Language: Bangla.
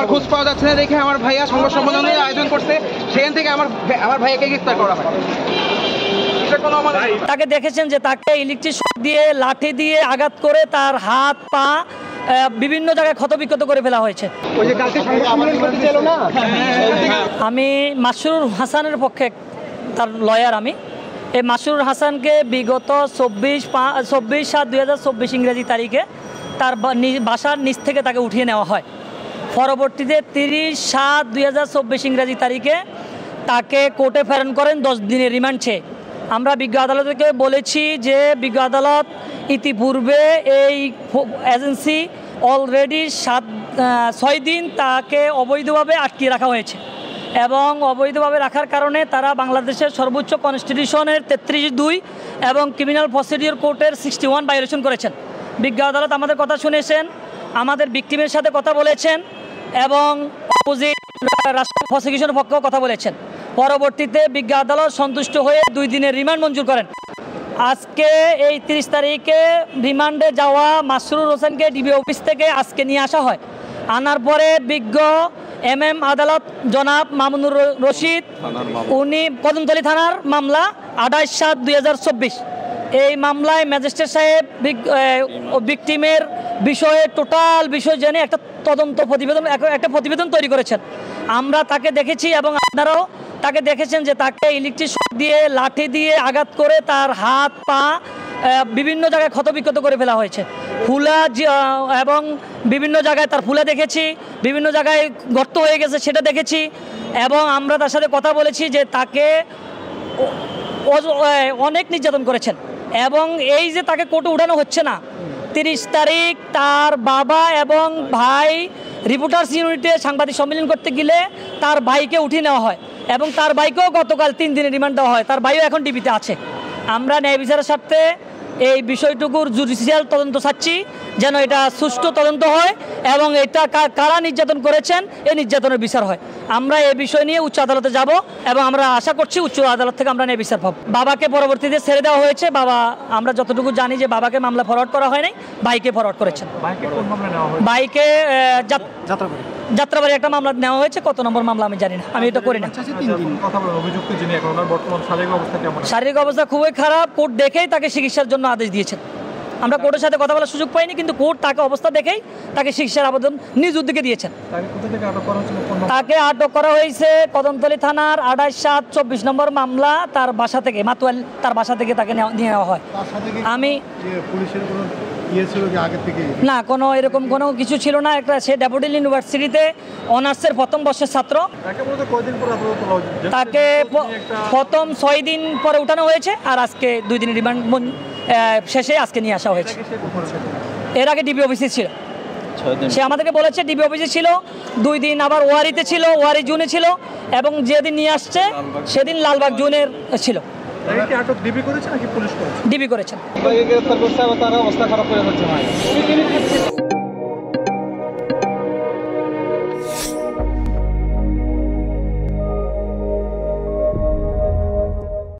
আমার খোঁজ পাওয়া যাচ্ছে না দেখে আমার ভাইয়া সংবাদ সম্মেলনের আয়োজন করছে, সেখান থেকে আমার ভাইয়াকে গ্রেফতার করা হয়। তাকে দেখেছেন যে তাকে ইলেকট্রিক শক দিয়ে লাঠি দিয়ে আঘাত করে তার হাত পা বিভিন্ন জায়গায় ক্ষতবিক্ষত করে ফেলা হয়েছে। আমি মাসরুর হাসানের পক্ষে তার লয়ার। আমি এই মাসরুর হাসানকে বিগত 24/7/2024 ইংরেজি তারিখে তার বাসার নিচ থেকে তাকে উঠিয়ে নেওয়া হয়। পরবর্তীতে 30/7/2024 ইংরেজি তারিখে তাকে কোর্টে প্রেরণ করেন 10 দিনের রিমান্ড চেয়ে। আমরা বিজ্ঞ আদালতকে বলেছি যে বিজ্ঞ আদালত ইতিপূর্বে এই এজেন্সি অলরেডি 6 দিন তাকে অবৈধভাবে আটকিয়ে রাখা হয়েছে এবং অবৈধভাবে রাখার কারণে তারা বাংলাদেশের সর্বোচ্চ কনস্টিটিউশনের 33(2) এবং ক্রিমিনাল প্রসিডিওর কোর্টের 61 ভায়োলেশন করেছেন। বিজ্ঞ আদালত আমাদের কথা শুনেছেন, আমাদের ভিকটিমের সাথে কথা বলেছেন এবং অপোজিট রাষ্ট্র প্রসিকিউশনের পক্ষেও কথা বলেছেন। পরবর্তীতে বিজ্ঞ আদালত সন্তুষ্ট হয়ে 2 দিনের রিমান্ড মঞ্জুর করেন। আজকে এই 30 তারিখে রিমান্ডে যাওয়া মাসরুর হোসেনকে ডিবি অফিস থেকে আজকে নিয়ে আসা হয়। আনার পরে বিজ্ঞ MM আদালত জনাব মামুনুর রশিদ, উনি কদমতলী থানার মামলা 28/7/2024, এই মামলায় ম্যাজিস্ট্রেট সাহেব ভিকটিমের বিষয়ে টোটাল বিষয় জেনে একটা প্রতিবেদন তৈরি করেছেন। আমরা তাকে দেখেছি এবং আপনারাও তাকে দেখেছেন যে তাকে ইলেকট্রিক শক দিয়ে লাঠি দিয়ে আঘাত করে তার হাত পা বিভিন্ন জায়গায় ক্ষতবিক্ষত করে ফেলা হয়েছে। ফুলা এবং বিভিন্ন জায়গায় তার ফুলা দেখেছি, বিভিন্ন জায়গায় গর্ত হয়ে গেছে সেটা দেখেছি এবং আমরা তার সাথে কথা বলেছি যে তাকে অনেক নির্যাতন করেছেন এবং এই যে তাকে কোর্টে উঠানো হচ্ছে না, 30 তারিখ তার বাবা এবং ভাই রিপোর্টার্স ইউনিটে সাংবাদিক সম্মেলন করতে গেলে তার ভাইকে উঠিয়ে নেওয়া হয় এবং তার ভাইকেও গতকাল 3 দিনের রিমান্ড দেওয়া হয়। তার ভাইও এখন ডিবিতে আছে। আমরা ন্যায় বিচারের স্বার্থে এই বিষয়টুকুর জুডিশিয়াল তদন্ত চাচ্ছি, যেন এটা সুষ্ঠু তদন্ত হয় এবং এটা কারা নির্যাতন করেছেন এই নির্যাতনের বিচার হয়। আমরা এই বিষয় নিয়ে উচ্চ আদালতে যাব এবং আমরা আশা করছি উচ্চ আদালত থেকে আমরা ন্যায় বিচার পাবো। বাবাকে পরবর্তীতে ছেড়ে দেওয়া হয়েছে। বাবা, আমরা যতটুকু জানি যে বাবাকে মামলা ফরওয়ার্ড করা হয় নাই, ভাইকে ফরওয়ার্ড করেছেন। ভাইকে যাত্রাবাড়ি একটা মামলা নেওয়া হয়েছে, কত নম্বর মামলা আমি জানি না, আমি এটা করি না। শারীরিক অবস্থা খুবই খারাপ, কোর্ট দেখেই তাকে চিকিৎসার জন্য আদেশ দিয়েছেন। আমরা কোর্টের সাথে কথা বলার সুযোগ পাইনি, কিন্তু কোর্ট তাকে অবস্থা দেখেই তাকে চিকিৎসার আবেদন নিজ উদ্যোগে দিয়েছেন। তাকে আটক করা হয়েছে কদমতলী থানার 28/7/24 নম্বর মামলা, তার বাসা থেকে মাতুয়াল, তার বাসা থেকে তাকে নিয়ে নেওয়া হয়। আমি না, কোনো এরকম কোনো কিছু ছিল না। একটা সে ড্যাফোডিল ইউনিভার্সিটিতে অনার্সের প্রথম বর্ষের ছাত্র। তাকে প্রথম 6 দিন পরে উঠানো হয়েছে আর আজকে 2 দিনের রিমান্ড শেষে আজকে নিয়ে আসা হয়েছে। এর আগে ডিবি অফিসে ছিল, সে আমাদেরকে বলেছে ডিবি অফিসে ছিল 2 দিন, আবার ওয়ারিতে ছিল, ওয়ারি জুনে ছিল এবং যেদিন নিয়ে আসছে সেদিন লালবাগ জুনের ছিল। ডিবি করেছেন।